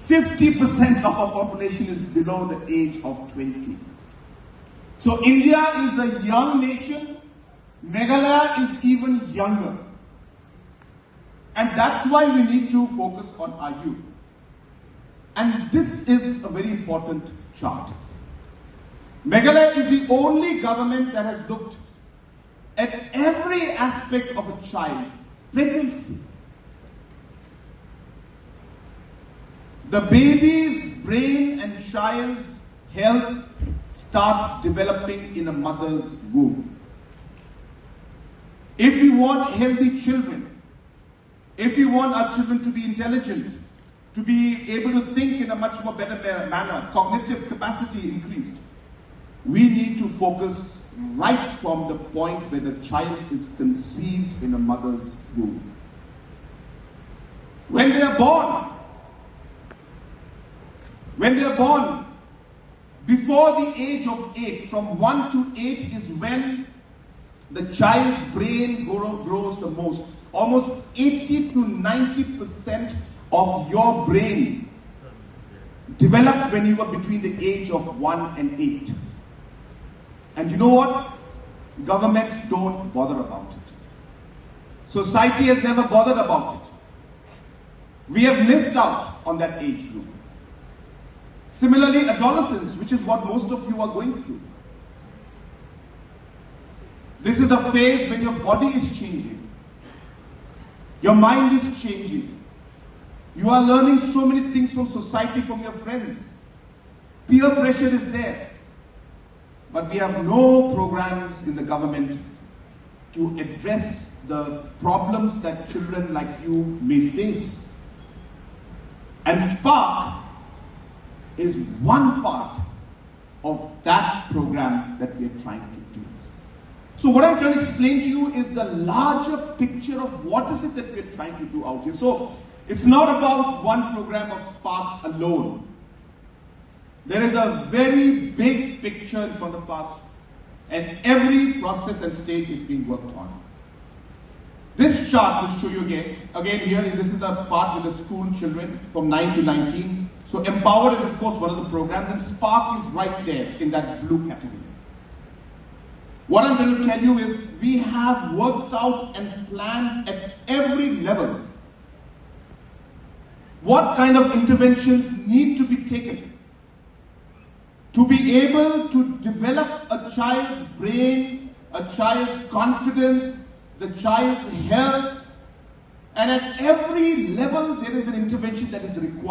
50% of our population is below the age of 20. So India is a young nation. Meghalaya is even younger. And that's why we need to focus on our youth. And this is a very important chart. Meghalaya is the only government that has looked at every aspect of a child. Pregnancy. The baby's brain and child's health starts developing in a mother's womb. If we want healthy children, if we want our children to be intelligent, to be able to think in a much more better manner, cognitive capacity increased, we need to focus right from the point where the child is conceived in a mother's womb. When they are born, before the age of 8, from 1 to 8 is when the child's brain grows the most. Almost 80 to 90% of your brain developed when you were between the age of 1 and 8. And you know what? Governments don't bother about it. Society has never bothered about it. We have missed out on that age group. Similarly, adolescence, which is what most of you are going through. This is the phase when your body is changing. Your mind is changing. You are learning so many things from society, from your friends. Peer pressure is there. But we have no programs in the government to address the problems that children like you may face. And Spark is one part of that program that we are trying to do. So what I'm trying to explain to you is the larger picture of what is it that we're trying to do out here. So it's not about one program of Spark alone. There is a very big picture in front of us, and every process and stage is being worked on. This chart will show you again here, this is a part with the school children from 9 to 19. So Empower is of course one of the programs, and Spark is right there in that blue category. What I'm going to tell you is we have worked out and planned at every level what kind of interventions need to be taken to be able to develop a child's brain, a child's confidence, the child's health, and at every level there is an intervention that is required.